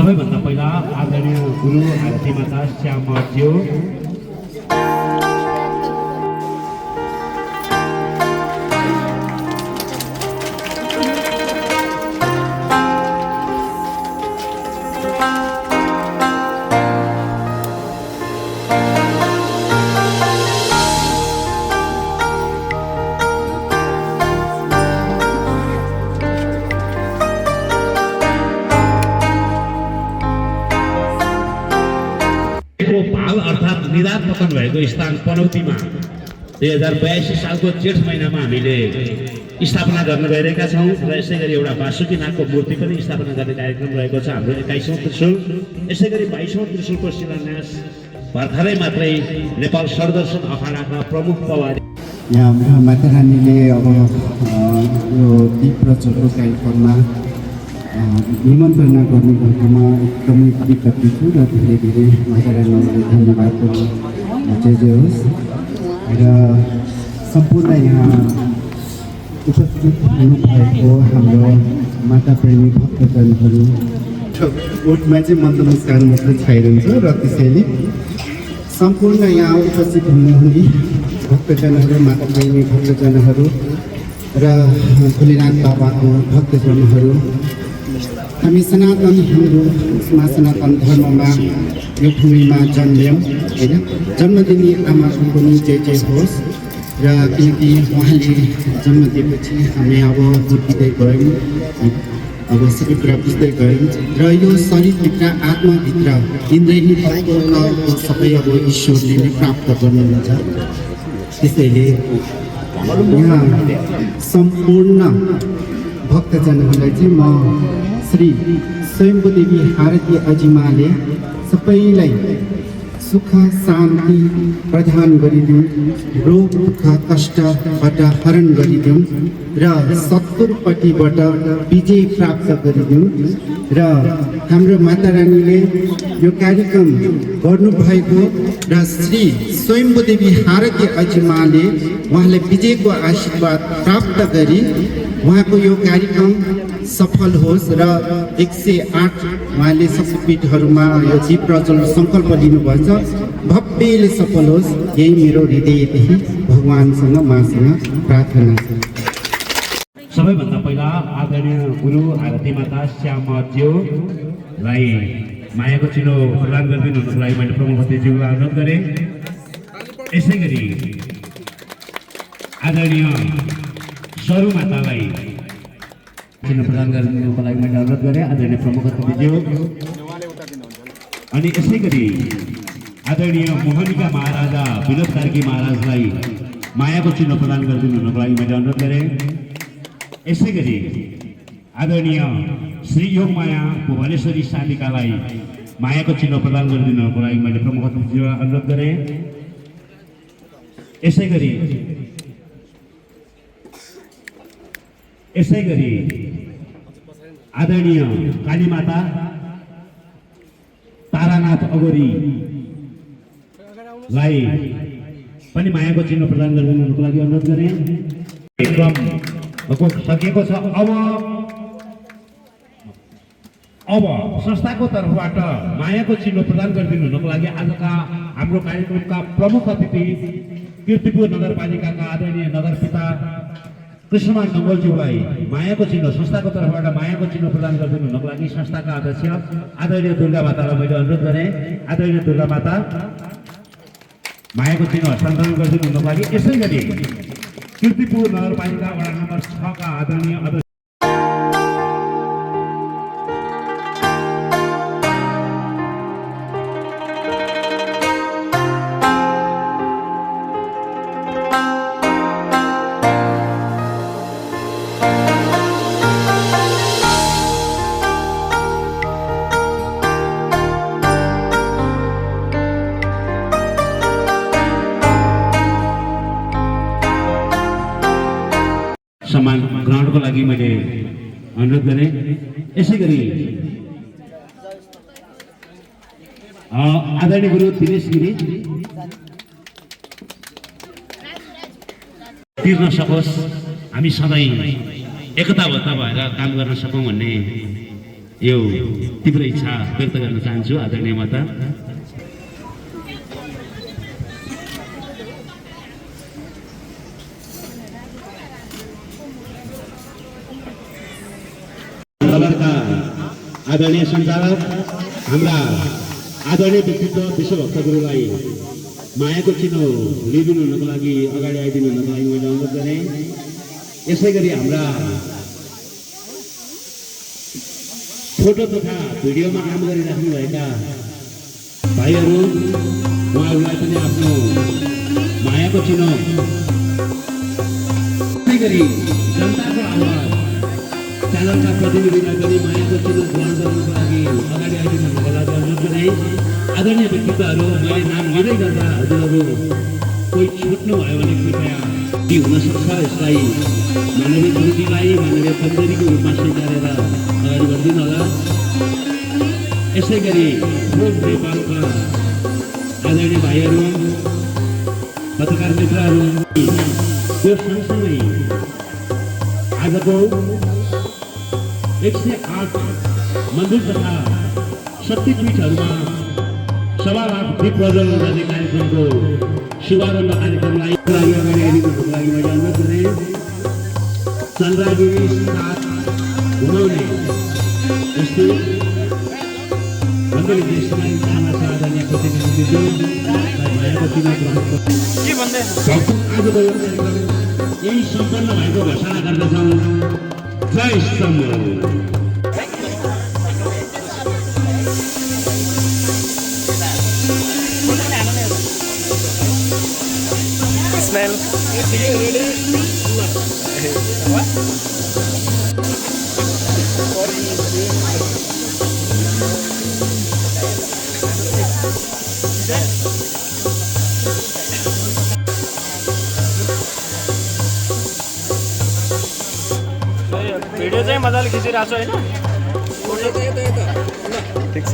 सबैभन्दा पहिला आदरणीय गुरु आरती माता श्यामज्यू भाव अर्थात् निदान पतन भएको स्थान पनौतीमा 2082 सालको जेठ महिनामा हामीले स्थापना गर्न गइरहेका छौँ र यसै गरी एउटा वासुकीनागको मूर्ति पनि स्थापना गर्ने कार्यक्रम रहेको छ हाम्रो 21औं त्रिशूल। यसै गरी 22औं त्रिशूलको शिलान्यास भर्खरै मात्रै नेपाल सरदर्शन अखाडाका प्रमुख पवारी यहाँ माता रानीले अब यो दीप प्रज्वलको कार्यक्रममा निमन्त्रणा गर्नुभएकोमा एकदमै कृतज्ञ छु र धेरै धेरै माता रानीलाई धन्यवाद पनि जय होस् र सम्पूर्ण यहाँ उपस्थित हुनुभएको हाम्रो माता प्रेमी भक्तजनहरू ओठमा चाहिँ मन्दमुस्कान मात्रै छाइरहन्छ र त्यसैले सम्पूर्ण यहाँ उपस्थित हुनुहुने भक्तजनहरू माता प्रेमी भक्तजनहरू र भोलेनाथ बाबाको भक्तजनहरू हामी सनातन हिन्दूमा सनातन धर्ममा यो भूमिमा जन्म्यौँ होइन। जन्मदिने आमाको पनि जय जय होस् र किनकि उहाँले जन्म दिएपछि हामी अब हुर्किँदै गयौँ, अब सबै कुरा बुझ्दै गयौँ र यो शरीरभित्र आत्माभित्र इन्द्रिय तत्त्वको सबै अब ईश्वरले नै प्राप्त गर्नुहुन्छ। त्यसैले यहाँ सम्पूर्ण भक्तजनहरूलाई चाहिँ म श्री स्वयम्भूदेवी आरती अजिमाले सबैलाई सुख शान्ति प्रदान गरिदिउँ, रोग दुःख कष्टबाट हरण गरिदिउँ र शत्रुपट्टिबाट विजय प्राप्त गरिदिउँ र हाम्रो माता रानीले यो कार्यक्रम गर्नुभएको र श्री स्वयम्भूदेवी आरती अजिमाले उहाँलाई विजयको आशीर्वाद प्राप्त गरी उहाँको यो कार्यक्रम सफल होस् र 108 उहाँले शक्तिपीठहरूमा यो दीप प्रज्वलन सङ्कल्प लिनुभएछ, भव्यले सफल होस्, यही मेरो हृदयदेखि भगवानसँग मासँग प्रार्थना छ। सबैभन्दा पहिला आदरणीय गुरु आरती माता श्यामज्यूलाई मायाको चिनो प्रदान गरिदिनुको लागि मैले प्रमुखज्यूलाई अनुरोध गरेँ। यसै गरी आदरणीय सरू मातालाई चिन्ह प्रदान गरिदिनुको लागि मैले अनुरोध गरेँ आदरणीय प्रमुखज्यू। अनि यसै गरी आदरणीय मोहनिका महाराजा विनोद कार्की महाराजलाई मायाको चिन्ह प्रदान गरिदिनुको लागि मैले अनुरोध गरेँ। यसै गरी आदरणीय श्री योगमाया भुवनेश्वरी सालिकालाई मायाको चिन्ह प्रदान गरिदिनुको लागि मैले प्रमुखज्यूलाई अनुरोध गरेँ। यसै गरी आदरणीय कालीमाता तारानाथ अगोरीलाई पनि मायाको चिन्ह प्रदान गरिदिनुको लागि अनुरोध गरेँ। क्रम सकिएको छ। अब संस्थाको तर्फबाट मायाको चिन्ह प्रदान गरिदिनुको लागि आजका हाम्रो कार्यक्रमका प्रमुख अतिथि कीर्तिपुर नगरपालिकाका आदरणीय नगरपिता कृष्णमान नङ्गोलज्यूलाई मायाको चिन्ह संस्थाको तर्फबाट मायाको चिन्ह प्रदान गरिदिनुको लागि संस्थाका अध्यक्ष आदरणीय दुर्गा मातालाई मैले अनुरोध गरेँ। आदरणीय दुर्गा माता मायाको चिन्ह हस्तान्तरण गरिदिनुको लागि। यसै गरी कीर्तिपुर नगरपालिका वडा नम्बर 6 का आदरणीय सम्मान ग्रहणको लागि मैले अनुरोध गरेँ। यसै गरी आदरणीय गुरु दिनेश गिरी तिर्न सकोस्, हामी सधैँ एकताबद्ध भएर काम गर्न सकौँ भन्ने यो तीव्र इच्छा व्यक्त गर्न चाहन्छु आदरणीय माता। खबरका आदरणीय सञ्चालक हाम्रा आदरणीय व्यक्तित्व विश्वभक्त गुरुलाई मायाको चिनो लिदिनु हुनको लागि अगाडि आइदिनु हुनको लागि मैले अनुरोध गरेँ। यसै गरी हाम्रा फोटो तथा भिडियोमा काम गरिराख्नुभएका भाइहरू उहाँहरूलाई पनि आफ्नो मायाको चिनो त्यसै गरी जनताको आवाज च्यानलका प्रतिनिधिलाई पनि मायाको चिनो ग्रहण गर्नको लागि अगाडि आइदिनु हुनको लागि अनुरोध गरेँ। आदरणीय व्यक्तित्वहरू मैले नाम लिँदै गर्दा हजुरहरू कोही छुट्नुभयो भने कृपया के हुनसक्छ यसलाई मानवीय कृतिलाई मानवीय पद्धतिको रूपमा स्वीकारेर अगाडि बढिदिनु होला। यसै गरी नेपालका आदरणीय भाइहरू पत्रकार मित्रहरू त्यो सँगसँगै आजको 108 मन्दिर तथा शक्तिपीठहरूमा 1.25 लाख दीप प्रज्वलन गर्ने कार्यक्रमको शुभारम्भ कार्यक्रमलाई अगाडि आइदिनुको लागि मैले अनुरोध गरेँ। चन्द्रगिरी साथ घुमाउने यस्तो भन्दै देशलाई समाचार आदरणीय प्रतिनिधित्व भएको चुनाव आजको यो कार्यक्रम यही सम्पन्न भएको घोषणा गर्दछौँ। जय सम्म। Smell. Ready? What? भिडियो चाहिँ मजाले खिचिरहेको छु होइन? ठिक छ।